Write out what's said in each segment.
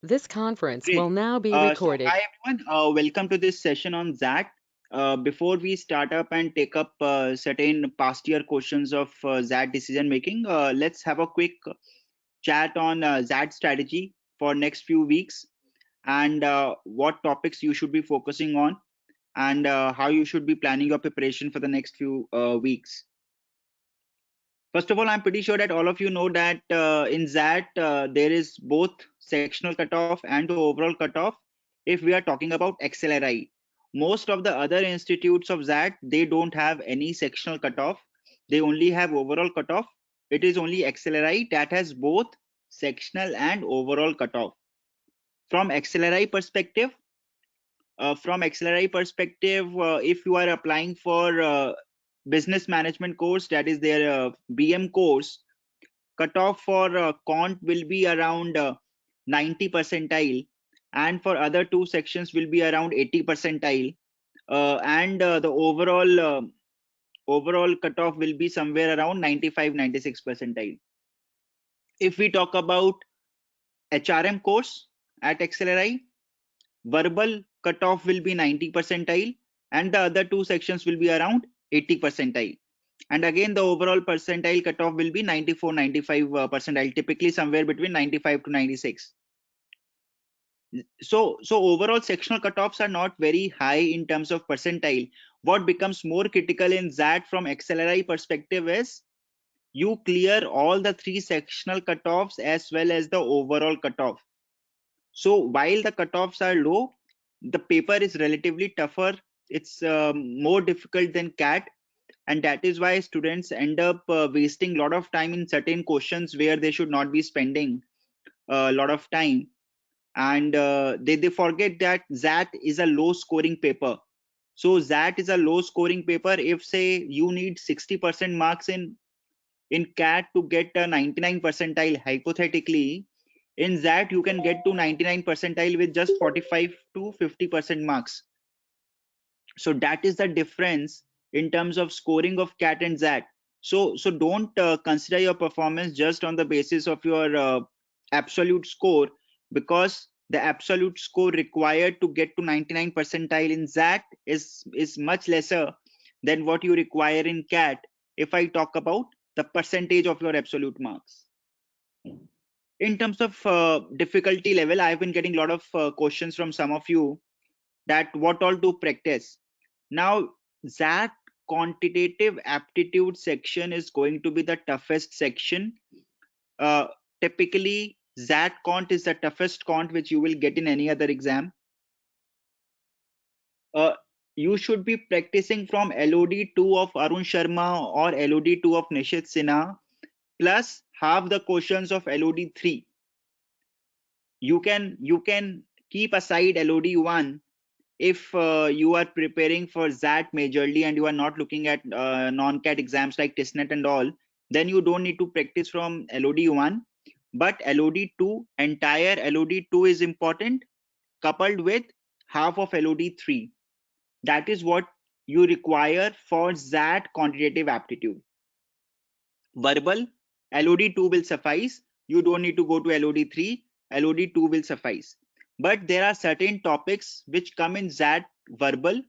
This conference will Great. now be So recorded. hi everyone. Welcome to this session on XAT. Before we start up and take up certain past year questions of XAT decision making, let's have a quick chat on XAT strategy for next few weeks and what topics you should be focusing on and how you should be planning your preparation for the next few weeks. First of all, I'm pretty sure that all of you know that in XAT there is both sectional cutoff and the overall cutoff. If we are talking about XLRI, most of the other institutes of XAT, they don't have any sectional cutoff. They only have overall cutoff. It is only XLRI that has both sectional and overall cutoff. From XLRI perspective, if you are applying for business management course, that is their BM course, cutoff for quant will be around 90 percentile, and for other two sections will be around 80 percentile, and the overall cutoff will be somewhere around 95-96 percentile. If we talk about HRM course at XLRI, verbal cutoff will be 90 percentile, and the other two sections will be around 80 percentile. And again, the overall percentile cutoff will be 94-95 percentile, typically somewhere between 95 to 96. So overall sectional cutoffs are not very high in terms of percentile. What becomes more critical in XAT from XLRI perspective is you clear all the three sectional cutoffs as well as the overall cutoff. So while the cutoffs are low, the paper is relatively tougher. It's more difficult than CAT, and that is why students end up wasting a lot of time in certain questions where they should not be spending a lot of time, and they forget that XAT is a low scoring paper. So XAT is a low scoring paper. If say you need 60% marks in CAT to get a 99 percentile, hypothetically in XAT you can get to 99 percentile with just 45 to 50% marks. So that is the difference in terms of scoring of CAT and XAT. So don't consider your performance just on the basis of your absolute score, because the absolute score required to get to 99 percentile in XAT is much lesser than what you require in CAT if I talk about the percentage of your absolute marks. In terms of difficulty level, I've been getting a lot of questions from some of you that what all to practice. Now, that quantitative aptitude section is going to be the toughest section. Uh, Typically, that quant is the toughest quant which you will get in any other exam. Uh, you should be practicing from LOD2 of Arun Sharma or LOD2 of Nishit Sinha plus half the questions of LOD3. You can keep aside LOD1 if you are preparing for XAT majorly and you are not looking at non-CAT exams like TISNET and all, then you don't need to practice from LOD1. But LOD2, entire LOD2 is important, coupled with half of LOD3. That is what you require for XAT quantitative aptitude. Verbal, LOD2 will suffice. You don't need to go to LOD3. LOD2 will suffice. But there are certain topics which come in XAT verbal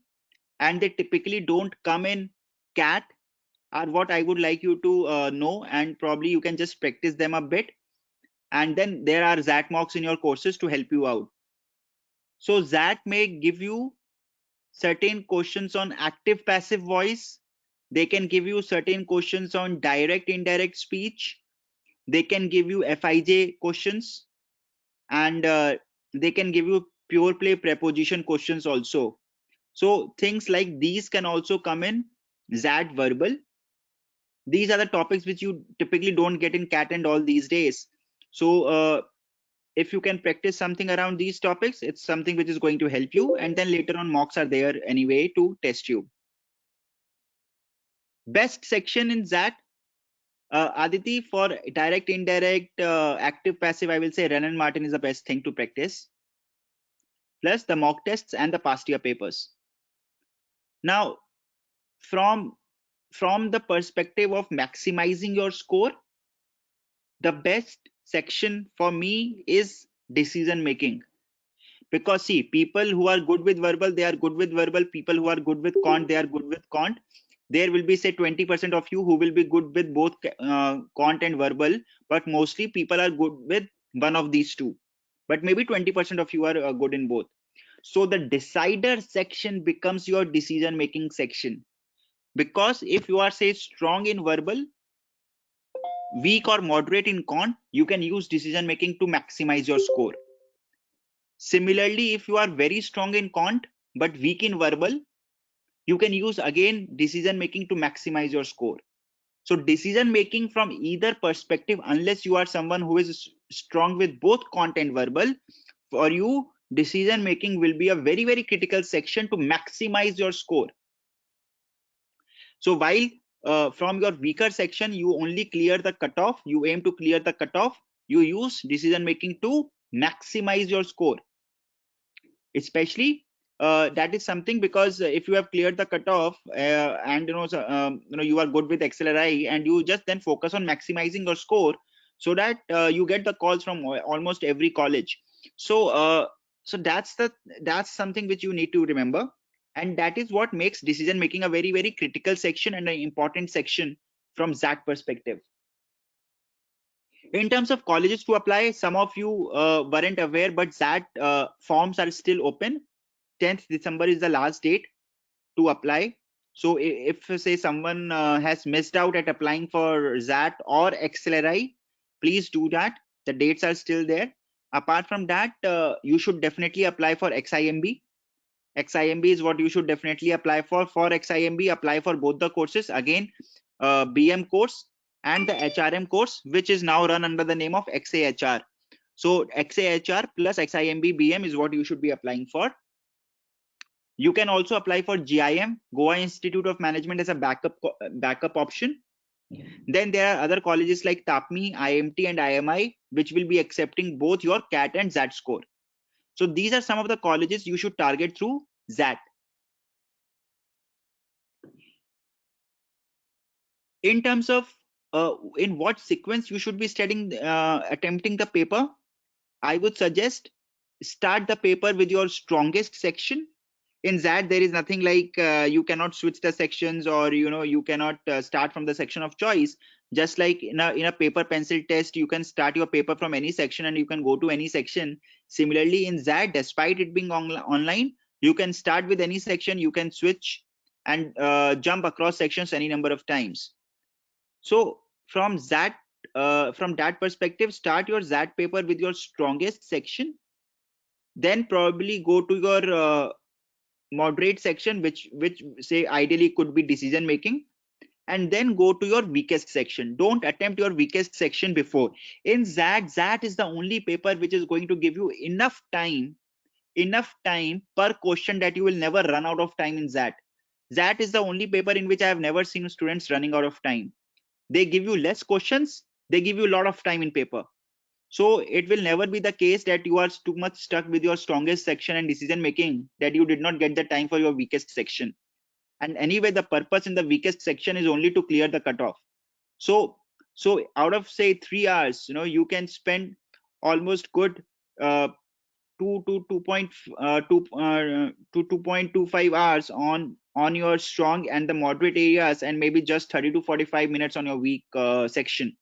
and they typically don't come in CAT, are what I would like you to know, and probably you can just practice them a bit, and then there are XAT mocks in your courses to help you out. So XAT may give you certain questions on active passive voice. They can give you certain questions on direct indirect speech. They can give you FIJ questions, and they can give you pure play preposition questions also. So things like these can also come in XAT verbal. These are the topics which you typically don't get in CAT and all these days. So if you can practice something around these topics, it's something which is going to help you, and then later on mocks are there anyway to test you. Best section in XAT, Aditi, for direct, indirect, active, passive, I will say Run and Martin is the best thing to practice, plus the mock tests and the past year papers. Now, from the perspective of maximizing your score, the best section for me is decision making. Because see, people who are good with verbal, they are good with verbal. People who are good with quant, they are good with quant. There will be say 20% of you who will be good with both quant and verbal, but mostly people are good with one of these two. But maybe 20% of you are good in both. So the decider section becomes your decision making section. Because if you are say strong in verbal, weak or moderate in quant, you can use decision making to maximize your score. Similarly, if you are very strong in quant but weak in verbal, you can use again decision making to maximize your score. So decision making from either perspective, unless you are someone who is strong with both quant and verbal, for you decision making will be a very very critical section to maximize your score. So while from your weaker section you only clear the cutoff, you aim to clear the cutoff, you use decision making to maximize your score. Especially that is something because if you have cleared the cutoff and you are good with XLRI, and you just then focus on maximizing your score, so that you get the calls from almost every college. So that's something which you need to remember, and that is what makes decision making a very very critical section and an important section from that perspective. In terms of colleges to apply, some of you weren't aware, but that forms are still open. 10th December is the last date to apply. So if say someone has missed out at applying for XAT or XLRI, please do that. The dates are still there. Apart from that, you should definitely apply for XIMB. XIMB is what you should definitely apply for. For XIMB, apply for both the courses. Again, BM course and the HRM course, which is now run under the name of XAHR. So XAHR plus XIMB BM is what you should be applying for. You can also apply for GIM, Goa Institute of Management, as a backup option. Then there are other colleges like TAPMI, IMT, and IMI, which will be accepting both your CAT and XAT score. So these are some of the colleges you should target through XAT. In terms of in what sequence you should be studying, attempting the paper, I would suggest start the paper with your strongest section. In XAT, there is nothing like you cannot switch the sections, or you cannot start from the section of choice. Just like in a paper pencil test, you can start your paper from any section and you can go to any section. Similarly, in XAT, despite it being online, you can start with any section, you can switch and jump across sections any number of times. So from that perspective, start your XAT paper with your strongest section, then probably go to your moderate section, which say ideally could be decision making, and then go to your weakest section. Don't attempt your weakest section before. In XAT is the only paper which is going to give you enough time per question that you will never run out of time in XAT. XAT is the only paper in which I have never seen students running out of time. They give you less questions, they give you a lot of time in paper. So it will never be the case that you are too much stuck with your strongest section and decision making that you did not get the time for your weakest section. And anyway, the purpose in the weakest section is only to clear the cutoff. So out of say 3 hours, you can spend almost good 2 to 2.25 hours on your strong and the moderate areas, and maybe just 30 to 45 minutes on your weak section.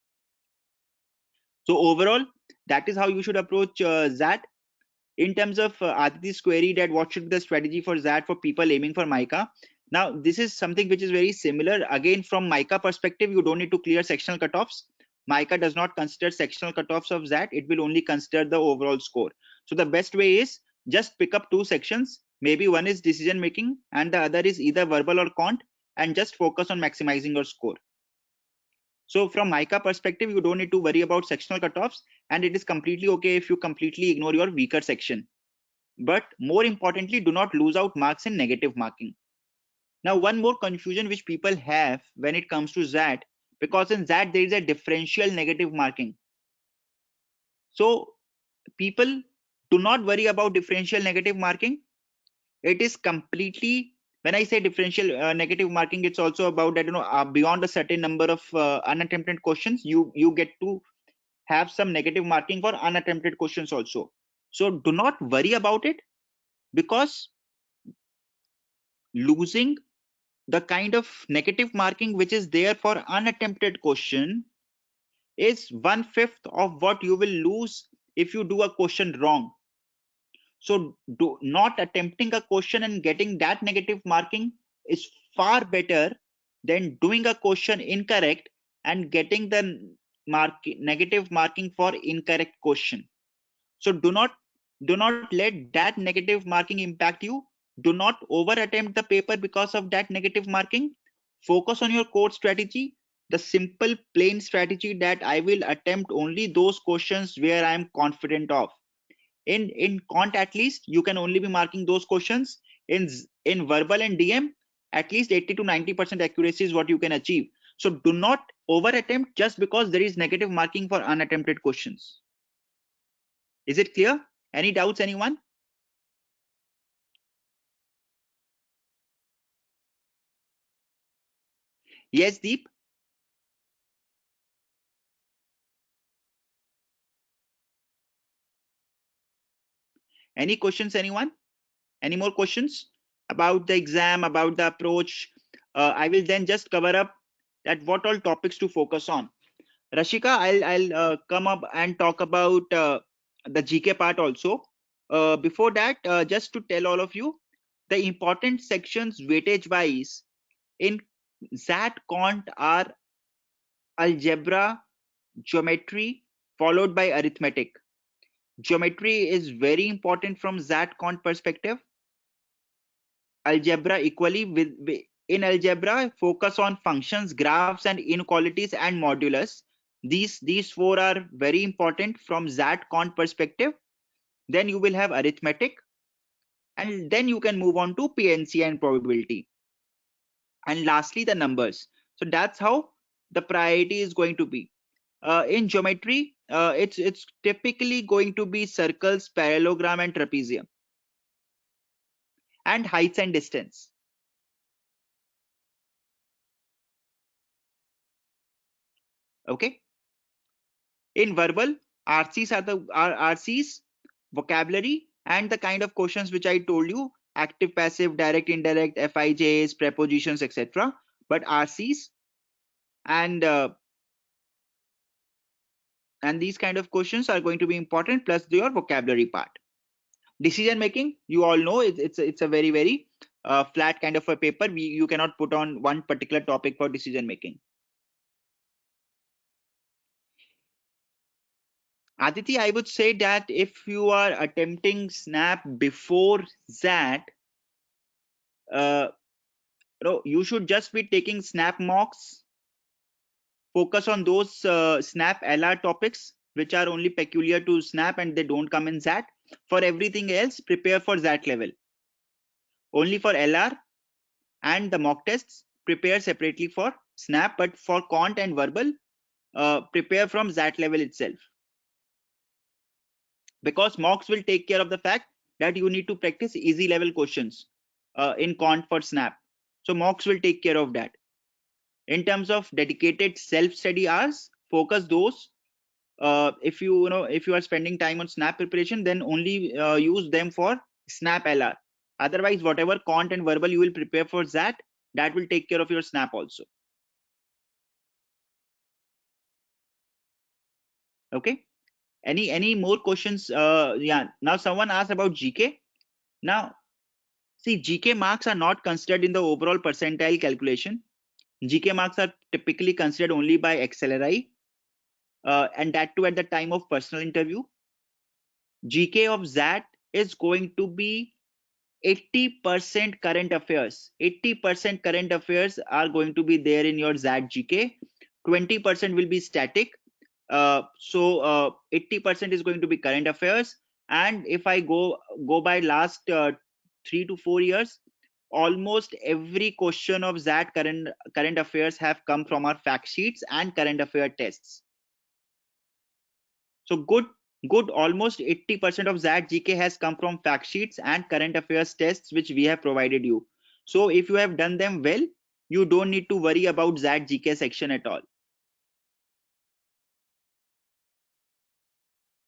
So overall, that is how you should approach XAT. In terms of Aditi's query that what should be the strategy for XAT for people aiming for MICA. Now, this is something which is very similar. Again, from MICA perspective, you don't need to clear sectional cutoffs. MICA does not consider sectional cutoffs of XAT. It will only consider the overall score. So the best way is just pick up two sections. Maybe one is decision making and the other is either verbal or quant, and just focus on maximizing your score. So from MICA perspective, you don't need to worry about sectional cutoffs, and it is completely okay if you completely ignore your weaker section. But more importantly, do not lose out marks in negative marking. Now, one more confusion which people have when it comes to XAT, because in XAT there is a differential negative marking. So people do not worry about differential negative marking. It is completely, when I say differential negative marking, it's also about that beyond a certain number of unattempted questions, you get to have some negative marking for unattempted questions also. So do not worry about it, because losing the kind of negative marking which is there for unattempted question is 1/5 of what you will lose if you do a question wrong. So not attempting a question and getting that negative marking is far better than doing a question incorrect and getting the negative marking for incorrect question. So do not let that negative marking impact you. Do not over attempt the paper because of that negative marking. Focus on your core strategy, the simple plain strategy that I will attempt only those questions where I am confident of. In quant, at least you can only be marking those questions. In verbal and DM, at least 80 to 90% accuracy is what you can achieve. So do not over attempt just because there is negative marking for unattempted questions. Is it clear? Any doubts, anyone? Yes, Deep. Any questions, anyone? Any more questions about the exam, about the approach? I will then just cover up that what all topics to focus on. Rashika, I'll come up and talk about the GK part also. Before that, just to tell all of you, the important sections weightage wise in XAT Cont are algebra, geometry, followed by arithmetic. Geometry is very important from XAT Cont perspective. Algebra equally in algebra, focus on functions, graphs, and inequalities and modulus. These four are very important from XAT Cont perspective. Then you will have arithmetic, and then you can move on to PNC and probability. And lastly, the numbers. So that's how the priority is going to be. In geometry, it's typically going to be circles, parallelogram, and trapezium, and heights and distance. Okay. In verbal, RCs are the RCs, vocabulary, and the kind of questions which I told you: active, passive, direct, indirect, FIJs, prepositions, etc. But RCs and these kind of questions are going to be important, plus your vocabulary part. Decision making, you all know it's a very flat kind of a paper. You cannot put on one particular topic for decision making. Aditi, I would say that if you are attempting SNAP before that, you should just be taking SNAP mocks. Focus on those SNAP LR topics which are only peculiar to SNAP and they don't come in XAT. For everything else, prepare for XAT level. Only for LR and the mock tests, prepare separately for SNAP, but for Quant and verbal, prepare from XAT level itself. Because mocks will take care of the fact that you need to practice easy level questions in Quant for SNAP. So mocks will take care of that. In terms of dedicated self-study hours, focus those. If you are spending time on SNAP preparation, then only use them for SNAP LR. Otherwise, whatever Quant and verbal you will prepare for that will take care of your SNAP also. Okay. Any more questions? Yeah. Now someone asked about GK. Now, see, GK marks are not considered in the overall percentile calculation. GK marks are typically considered only by XLRI, and that too at the time of personal interview. GK of XAT is going to be 80% current affairs. 80% current affairs are going to be there in your XAT GK. 20% will be static. So 80% is going to be current affairs. And if I go by last 3 to 4 years, almost every question of XAT current affairs have come from our fact sheets and current affair tests. So good almost 80% of XAT GK has come from fact sheets and current affairs tests which we have provided you. So if you have done them well, you don't need to worry about XAT GK section at all.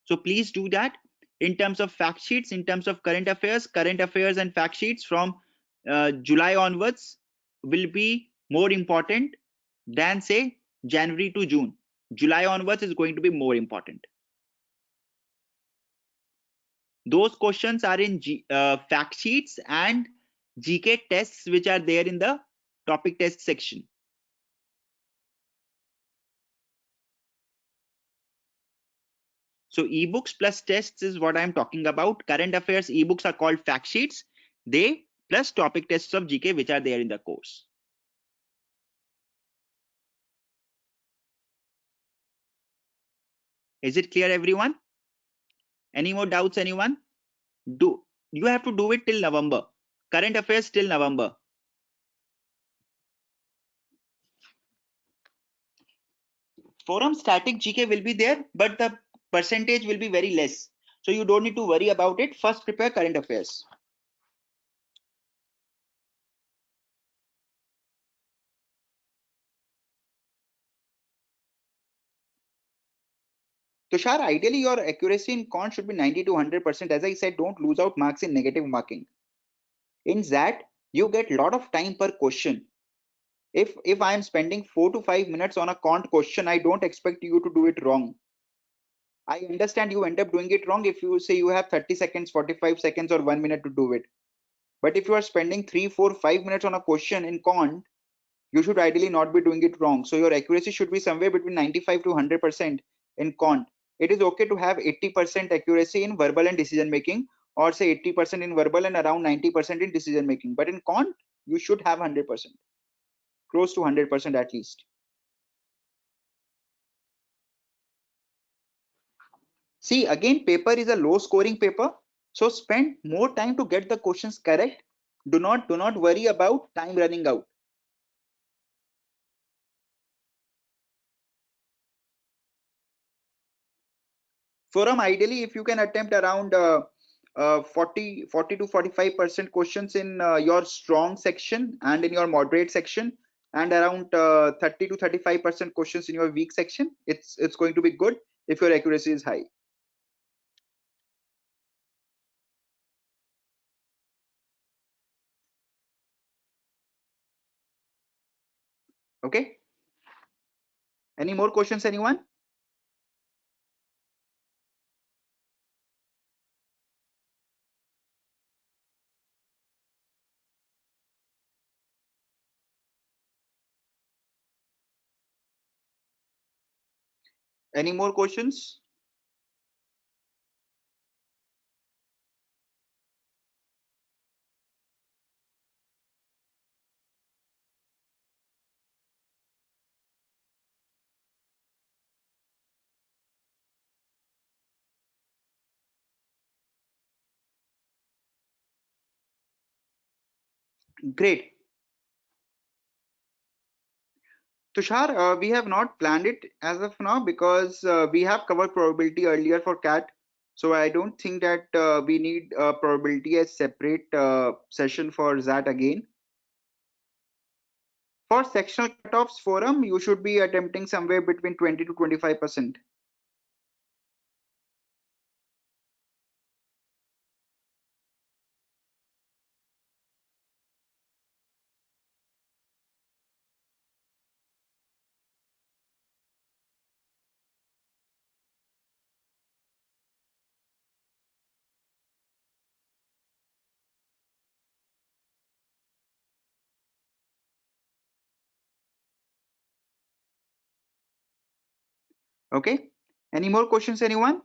So please do that. in terms of fact sheets, in terms of current affairs and fact sheets from July onwards will be more important than say January to June. July onwards is going to be more important. Those questions are in fact sheets and GK tests which are there in the topic test section. So ebooks plus tests is what I'm talking about. Current affairs ebooks are called fact sheets. They plus topic tests of GK which are there in the course. Is it clear, everyone? Any more doubts, anyone? You have to do it till November. Current affairs till November. Forum static GK will be there, but the percentage will be very less. So you don't need to worry about it. First prepare current affairs. Tushar, ideally your accuracy in con should be 90 to 100%. As I said, don't lose out marks in negative marking. In XAT, you get a lot of time per question. If I am spending 4 to 5 minutes on a cont question, I don't expect you to do it wrong. I understand you end up doing it wrong if you say you have 30 seconds, 45 seconds, or 1 minute to do it. But if you are spending 3, 4, 5 minutes on a question in cont, you should ideally not be doing it wrong. So your accuracy should be somewhere between 95 to 100% in cont. It is okay to have 80% accuracy in verbal and decision making, or say 80% in verbal and around 90% in decision making. But in cont, you should have 100%, close to 100% at least. See, again, paper is a low scoring paper. So spend more time to get the questions correct. Do not worry about time running out. Forum, ideally, if you can attempt around 40 to 45% questions in your strong section and in your moderate section, and around 30 to 35% questions in your weak section, it's going to be good if your accuracy is high. Okay. Any more questions, anyone? Any more questions? Great. Tushar, we have not planned it as of now because we have covered probability earlier for CAT. So I don't think that we need probability as separate session for that again. For sectional cutoffs forum, you should be attempting somewhere between 20 to 25%. Okay. Any more questions, anyone?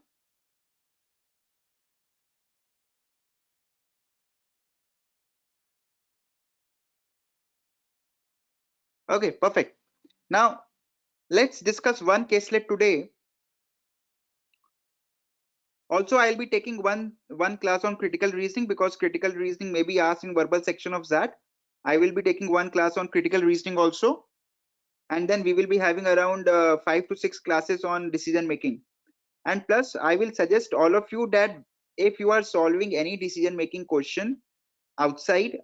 Okay, perfect. Now let's discuss one caselet today. Also, I'll be taking one class on critical reasoning because critical reasoning may be asked in verbal section of that. I will be taking one class on critical reasoning also, and then we will be having around 5 to 6 classes on decision making. And plus, I will suggest all of you that if you are solving any decision making question outside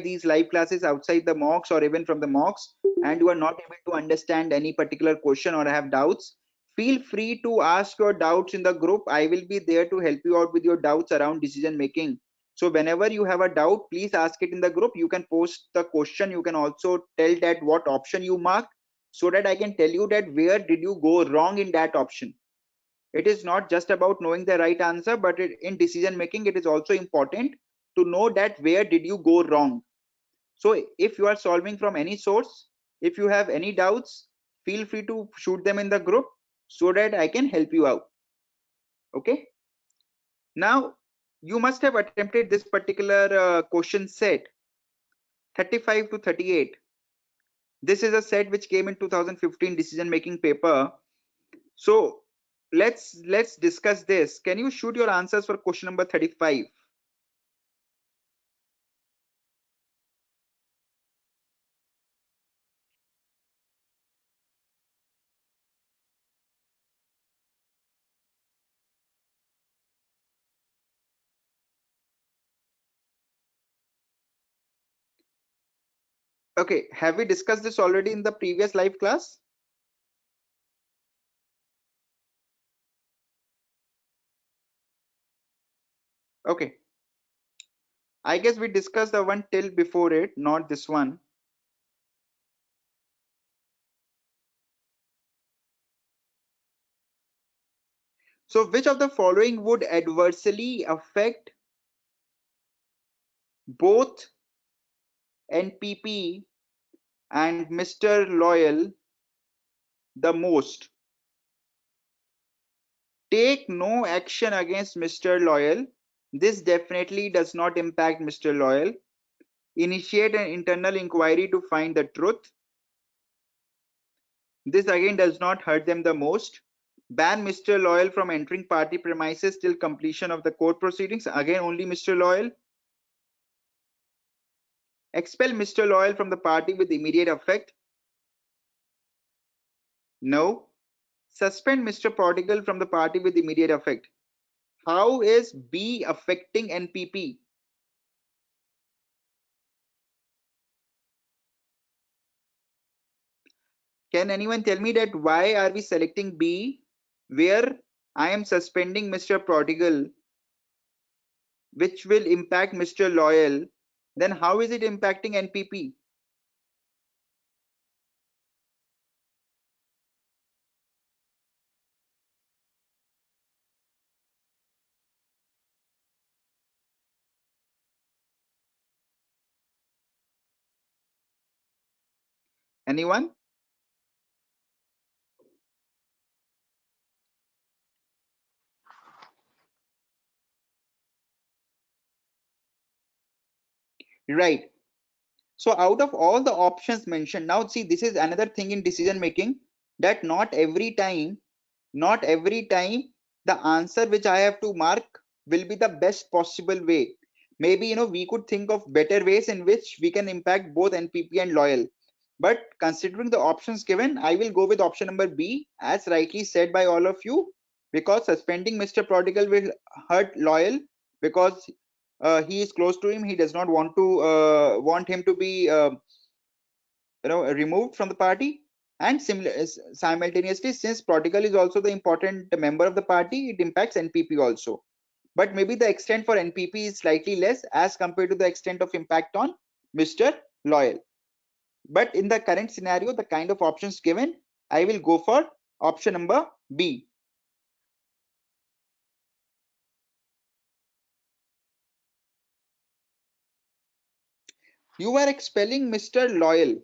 these live classes, outside the mocks or even from the mocks, and you are not able to understand any particular question or have doubts, Feel free to ask your doubts in the group. I will be there to help you out with your doubts around decision making. So whenever you have a doubt, please ask it in the group. You can post the question. You can also tell that what option you marked, so that I can tell you that where did you go wrong in that option. It is not just about knowing the right answer, but in decision making, it is also important to know that where did you go wrong. So if you are solving from any source, if you have any doubts, feel free to shoot them in the group so that I can help you out. Okay. Now, you must have attempted this particular question set 35 to 38. This is a set which came in 2015 decision making paper. So let's discuss this. Can you shoot your answers for question number 35? Okay, have we discussed this already in the previous live class? Okay, I guess we discussed the one till before it, not this one. So which of the following would adversely affect both NPP and Mr. Loyal the most? Take no action against Mr. Loyal. This definitely does not impact Mr. Loyal. Initiate an internal inquiry to find the truth. This again does not hurt them the most. Ban Mr. Loyal from entering party premises till completion of the court proceedings. Again, only Mr. Loyal. Expel Mr. Loyal from the party with immediate effect. No. Suspend Mr. Prodigal from the party with immediate effect. How is B affecting NPP? Can anyone tell me that why are we selecting B, where I am suspending Mr. Prodigal, which will impact Mr. Loyal? Then how is it impacting NPP? Anyone? Right. So out of all the options mentioned, now see, this is another thing in decision making, that not every time the answer which I have to mark will be the best possible way. Maybe, we could think of better ways in which we can impact both NPP and Loyal. But considering the options given, I will go with option number B, as rightly said by all of you, because suspending Mr. Prodigal will hurt Loyal, because he is close to him. He does not want him to be removed from the party. And simultaneously, since Prodigal is also the important member of the party, it impacts NPP also. But maybe the extent for NPP is slightly less as compared to the extent of impact on Mr. Loyal. But in the current scenario, the kind of options given, I will go for option number B. You are expelling Mr. Loyal.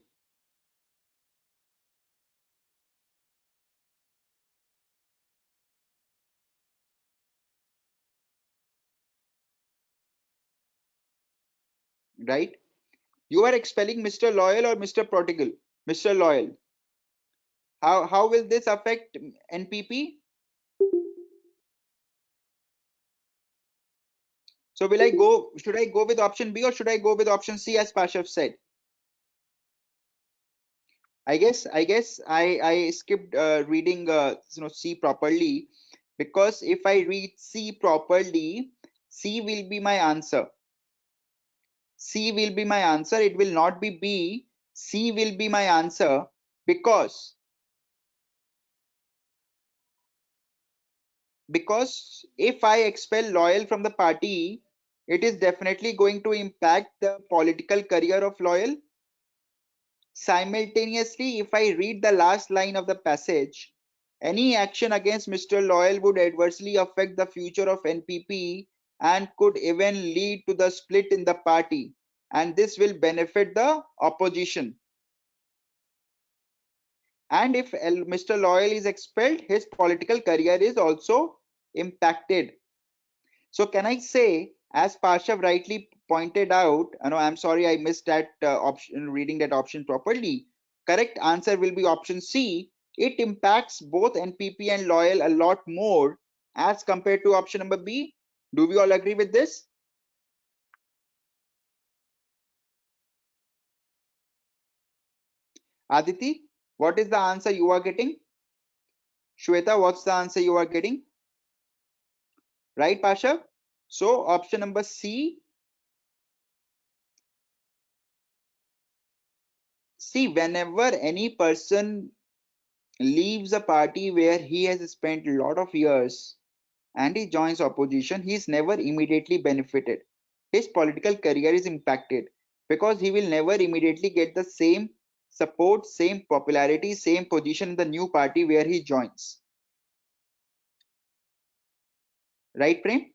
Right? You are expelling Mr. Loyal or Mr. Prodigal? Mr. Loyal. How will this affect NPP? So should I go with option B or should I go with option C, as Pashav said? I guess I skipped reading C properly, because if I read C properly, C will be my answer. C will be my answer. It will not be B. C will be my answer, because because if I expel Loyal from the party, it is definitely going to impact the political career of Loyal. Simultaneously, if I read the last line of the passage, any action against Mr. Loyal would adversely affect the future of NPP and could even lead to the split in the party, and this will benefit the opposition. And if Mr. Loyal is expelled, his political career is also impacted. So can I say, as Parshav rightly pointed out, no, I'm sorry, I missed that option, reading that option properly. Correct answer will be option C. It impacts both NPP and Loyal a lot more as compared to option number B. Do we all agree with this? Aditi, what is the answer you are getting? Shweta, what's the answer you are getting? Right, Parshav? So option number C. See, whenever any person leaves a party where he has spent a lot of years and he joins opposition, he is never immediately benefited. His political career is impacted because he will never immediately get the same support, same popularity, same position in the new party where he joins. Right, Prem?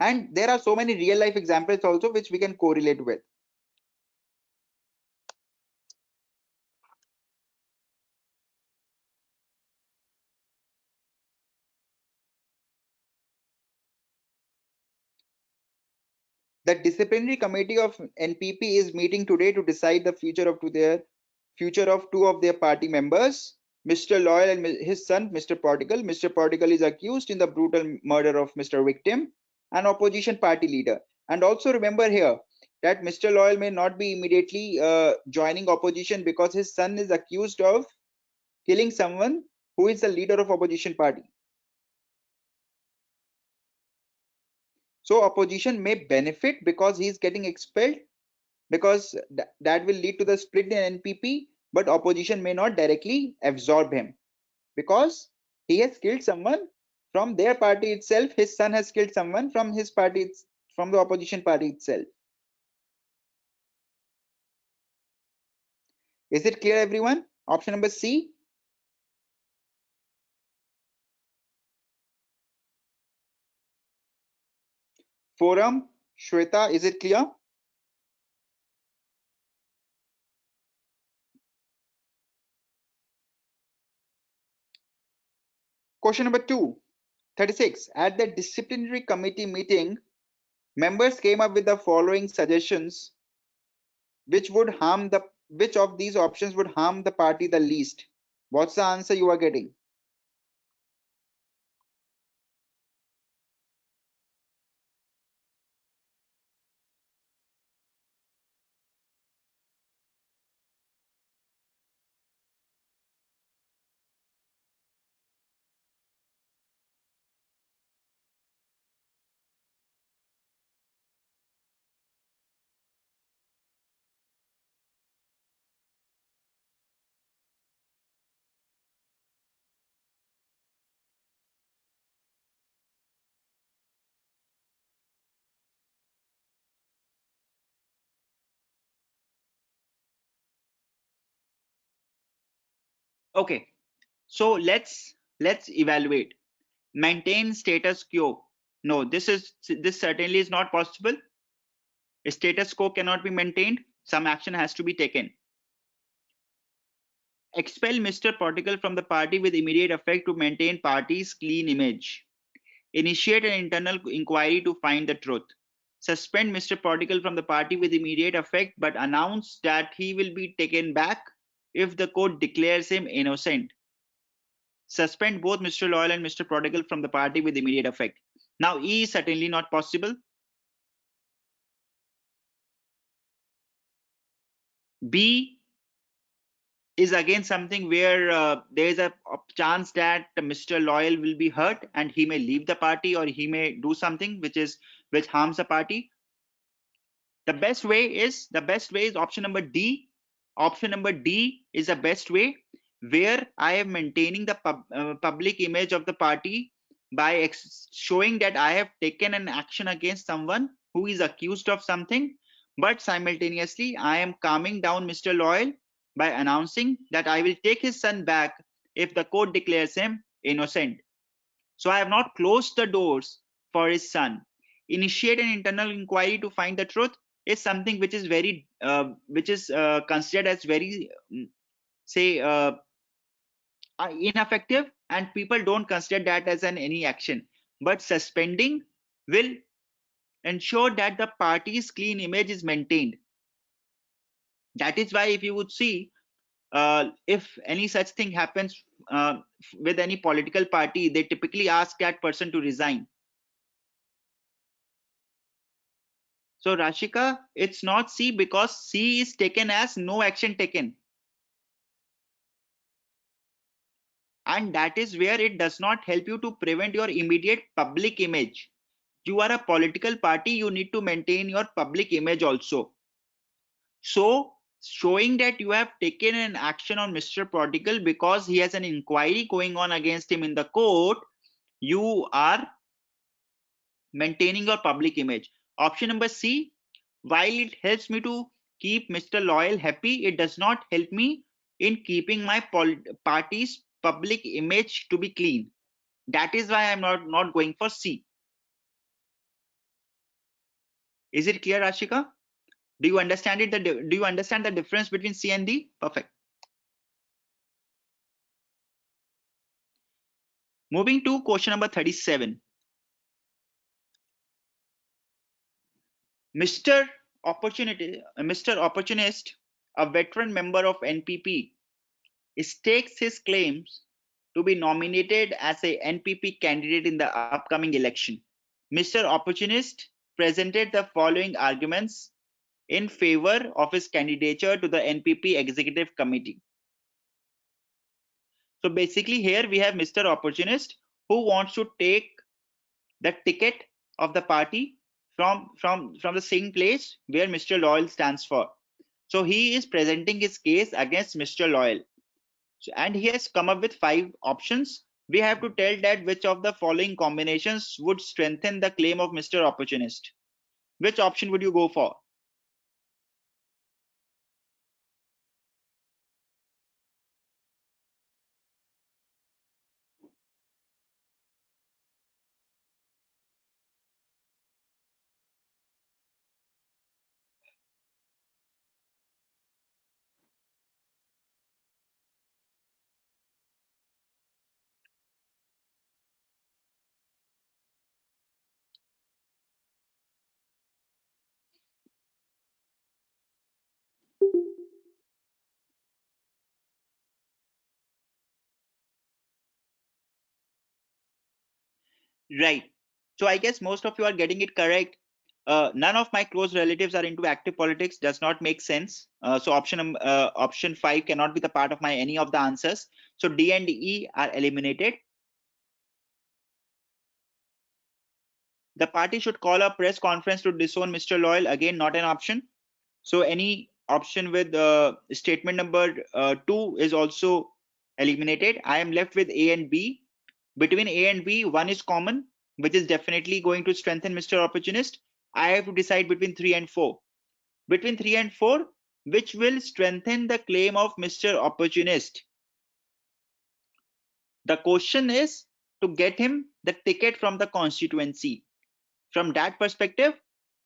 And there are so many real life examples also which we can correlate with. The disciplinary committee of NPP is meeting today to decide the future of two of their party members, Mr. Loyal and his son, Mr. Portigal. Mr. Portigal is accused in the brutal murder of Mr. Victim, an opposition party leader. And also remember here that Mr. Loyal may not be immediately joining opposition because his son is accused of killing someone who is the leader of opposition party. So opposition may benefit because he is getting expelled, because that will lead to the split in NPP, but opposition may not directly absorb him because he has killed someone from their party itself. His son has killed someone from his party, from the opposition party itself. Is it clear, everyone? Option number C. Forum, Shweta, is it clear? Question number 2, 36. At the disciplinary committee meeting, members came up with the following suggestions which of these options would harm the party the least. What's the answer you are getting? Okay, so let's evaluate. Maintain status quo. No, this certainly is not possible. A status quo cannot be maintained. Some action has to be taken. Expel Mr. Portigal from the party with immediate effect to maintain party's clean image. Initiate an internal inquiry to find the truth. Suspend Mr. Portigal from the party with immediate effect, but announce that he will be taken back if the court declares him innocent. Suspend both Mr. Loyal and Mr. Prodigal from the party with immediate effect. Now, E is certainly not possible. B is again something where there is a chance that Mr. Loyal will be hurt and he may leave the party, or he may do something which harms the party. The best way is option number D. Option number D is the best way, where I am maintaining the public image of the party by showing that I have taken an action against someone who is accused of something, but simultaneously I am calming down Mr. Loyal by announcing that I will take his son back if the court declares him innocent. So I have not closed the doors for his son. Initiate an internal inquiry to find the truth is something which is very, which is considered as very, say, ineffective, and people don't consider that as an any action. But suspending will ensure that the party's clean image is maintained. That is why, if you would see, if any such thing happens with any political party, they typically ask that person to resign. So Rashika, it's not C because C is taken as no action taken. And that is where it does not help you to prevent your immediate public image. You are a political party, you need to maintain your public image also. So showing that you have taken an action on Mr. Prodigal because he has an inquiry going on against him in the court, you are maintaining your public image. Option number C, while it helps me to keep Mr. Loyal happy, it does not help me in keeping my party's public image to be clean. That is why I'm not going for C. Is it clear, Ashika? Do you understand it? Do you understand the difference between C and D? Perfect. Moving to question number 37. Mr. Mr. Opportunist, a veteran member of NPP, stakes his claims to be nominated as a NPP candidate in the upcoming election. Mr. Opportunist presented the following arguments in favor of his candidature to the NPP Executive Committee. So basically here we have Mr. Opportunist who wants to take the ticket of the party from the same place where Mr. Loyal stands for. So he is presenting his case against Mr. Loyal. So, and he has come up with 5 options. We have to tell that which of the following combinations would strengthen the claim of Mr. Opportunist. Which option would you go for? Right. So I guess most of you are getting it correct. None of my close relatives are into active politics. Does not make sense. So option 5 cannot be the part of my any of the answers. So D and E are eliminated. The party should call a press conference to disown Mr. Loyal. Again, not an option. So any option with statement number 2 is also eliminated. I am left with A and B. Between A and B, one is common, which is definitely going to strengthen Mr. Opportunist. I have to decide between 3 and 4. Between 3 and 4, which will strengthen the claim of Mr. Opportunist? The question is to get him the ticket from the constituency. From that perspective,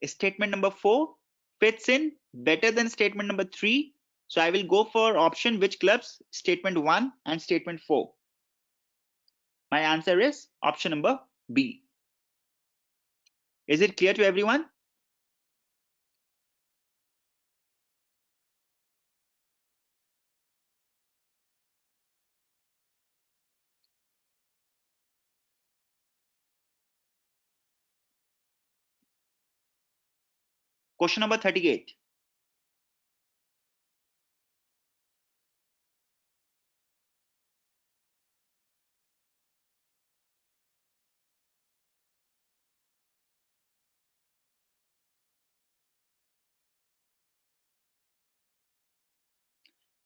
statement number 4 fits in better than statement number 3. So I will go for option which clubs statement 1 and statement 4. My answer is option number B. Is it clear to everyone? Question number 38.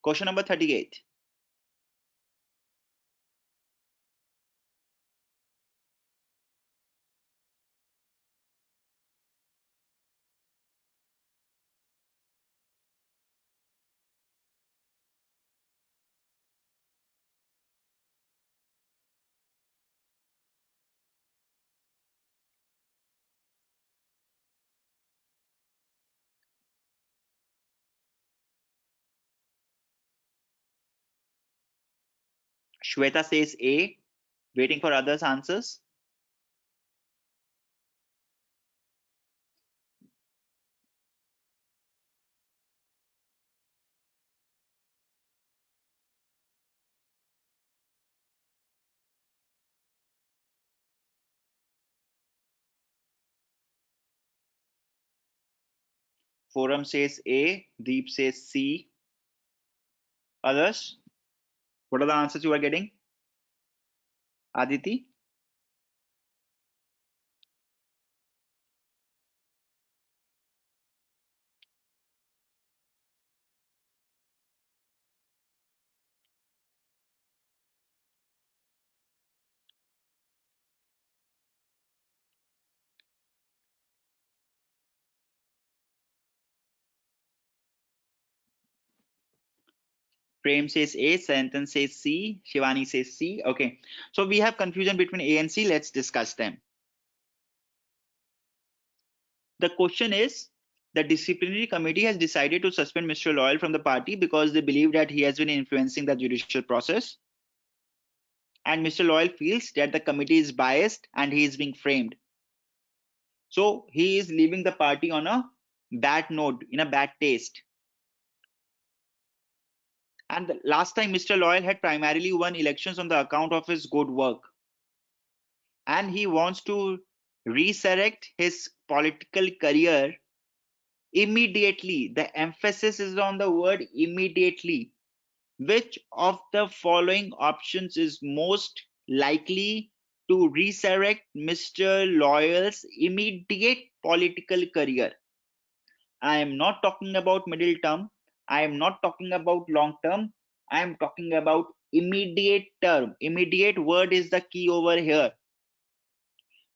Question number 38. Shweta says A, waiting for others' answers. Forum says A, Deep says C. Others, what are the answers you are getting? Aditi? Prem says A, Santan says C, Shivani says C. Okay, so we have confusion between A and C. Let's discuss them. The question is, the disciplinary committee has decided to suspend Mr. Loyal from the party because they believe that he has been influencing the judicial process. And Mr. Loyal feels that the committee is biased and he is being framed. So he is leaving the party on a bad note, in a bad taste. And the last time Mr. Loyal had primarily won elections on the account of his good work. And he wants to resurrect his political career immediately. The emphasis is on the word immediately. Which of the following options is most likely to resurrect Mr. Loyal's immediate political career? I am not talking about middle term. I am not talking about long term. I am talking about immediate term. Immediate word is the key over here.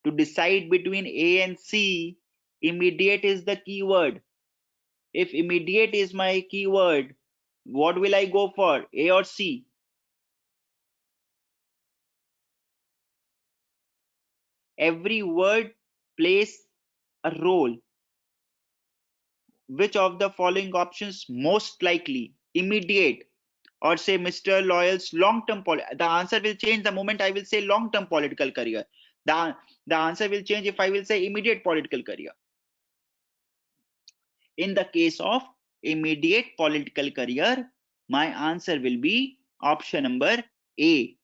To decide between A and C, immediate is the keyword. If immediate is my keyword, what will I go for, A or C? Every word plays a role. Which of the following options most likely? Immediate, or say Mr. Loyal's long-term the answer will change the moment I will say long-term political career. The answer will change if I will say immediate political career. In the case of immediate political career, my answer will be option number A.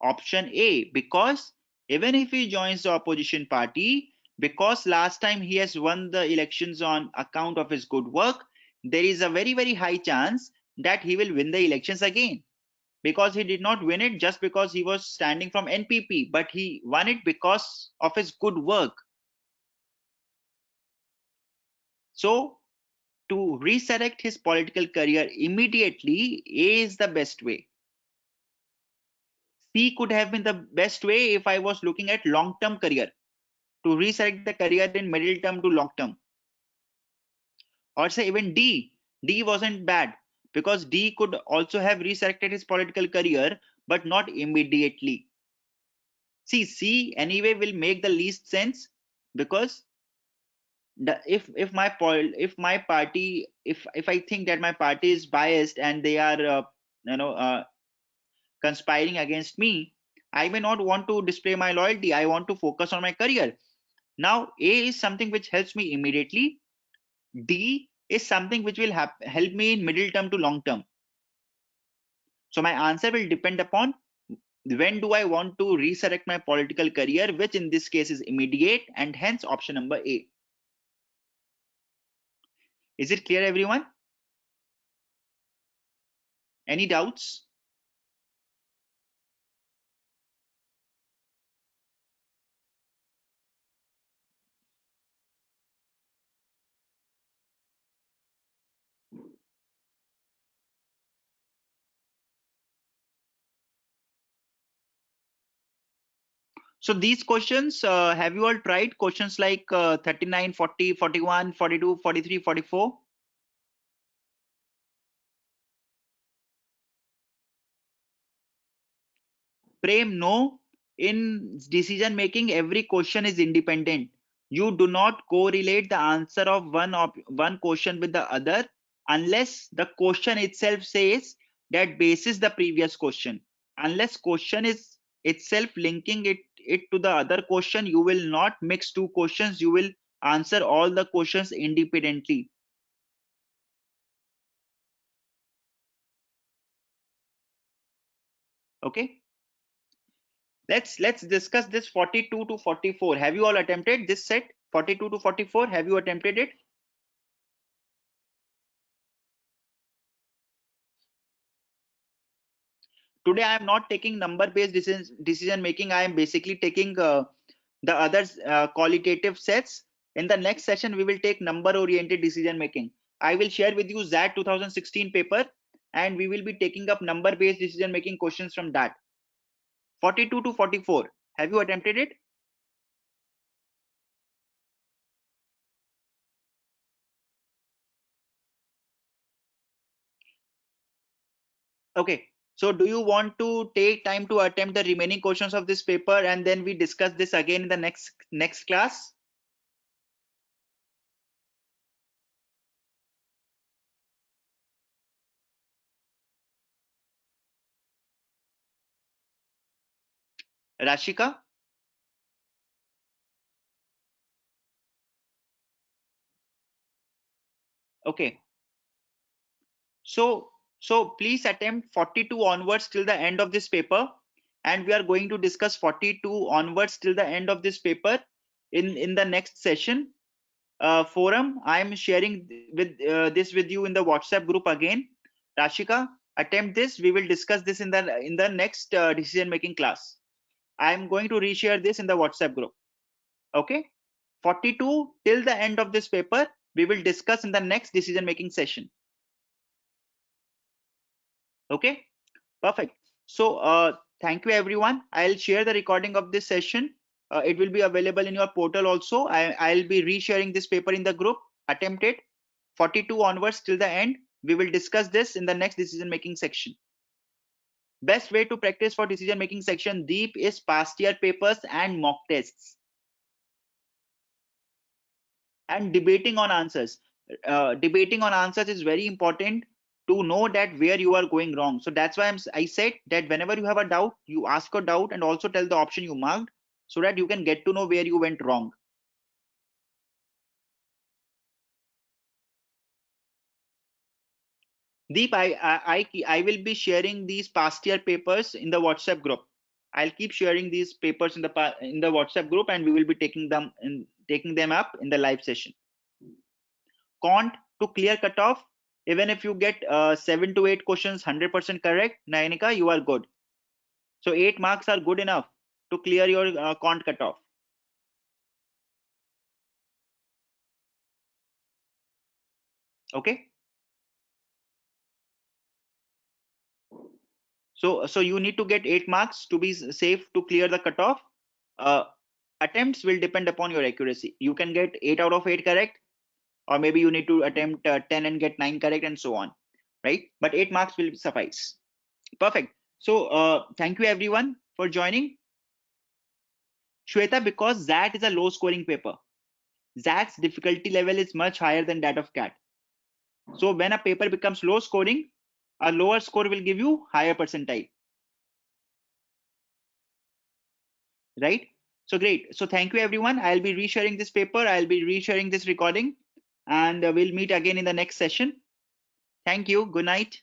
Option A, because even if he joins the opposition party, because last time he has won the elections on account of his good work, there is a very, very high chance that he will win the elections again. Because he did not win it just because he was standing from NPP, but he won it because of his good work. So, to resurrect his political career immediately, A is the best way. C could have been the best way if I was looking at long-term career, to resurrect the career in middle term to long term. Or say even D. D wasn't bad because D could also have resurrected his political career, but not immediately. See, C anyway will make the least sense because if my party, if I think that my party is biased and they are you know uh, conspiring against me, I may not want to display my loyalty. I want to focus on my career. Now A is something which helps me immediately. D is something which will help me in middle term to long term. So my answer will depend upon when do I want to resurrect my political career, which in this case is immediate, and hence option number A. Is it clear, everyone? Any doubts? So these questions, have you all tried questions like 39, 40, 41, 42, 43, 44? Prem, no. In decision making, every question is independent. You do not correlate the answer of one question with the other unless the question itself says that bases the previous question. Unless question is itself linking it to the other question, you will not mix two questions. You will answer all the questions independently. Okay. Let's discuss this 42 to 44. Have you all attempted this set? 42 to 44. Have you attempted it? Today I am not taking number based decision making. I am basically taking the other qualitative sets. In the next session we will take number oriented decision making. I will share with you XAT 2016 paper, and we will be taking up number based decision making questions from that. 42 to 44. Have you attempted it? Okay. So do you want to take time to attempt the remaining questions of this paper, and then we discuss this again in the next class? Rashika? Okay. So please attempt 42 onwards till the end of this paper, and we are going to discuss 42 onwards till the end of this paper in the next session forum. I am sharing this with you in the WhatsApp group again. Rashika, attempt this. We will discuss this in the next decision making class. I am going to reshare this in the WhatsApp group. Okay. 42 till the end of this paper we will discuss in the next decision making session. Okay. Perfect. So thank you everyone. I'll share the recording of this session. It will be available in your portal also. I'll be resharing this paper in the group. Attempt it. 42 onwards till the end. We will discuss this in the next decision making section. Best way to practice for decision making section deep is past year papers and mock tests, and debating on answers. Debating on answers is very important to know that where you are going wrong. So that's why I said that whenever you have a doubt, you ask a doubt and also tell the option you marked, so that you can get to know where you went wrong. Deep, I will be sharing these past year papers in the WhatsApp group. I'll keep sharing these papers in the WhatsApp group, and we will be taking them up in the live session. Quant to clear cutoff, even if you get 7 to 8 questions 100% correct, Nayanika, you are good. So 8 marks are good enough to clear your quant cutoff. Okay. So you need to get 8 marks to be safe to clear the cutoff. uh, Attempts will depend upon your accuracy. You can get 8 out of 8 correct, or maybe you need to attempt 10 and get 9 correct, and so on, right? But 8 marks will suffice. Perfect. So thank you everyone for joining. Shweta, because that is a low scoring paper, XAT's difficulty level is much higher than that of CAT. So when a paper becomes low scoring, a lower score will give you higher percentile, right? So great. So thank you everyone. I'll be resharing this paper. I'll be resharing this recording, and we'll meet again in the next session. Thank you. Good night.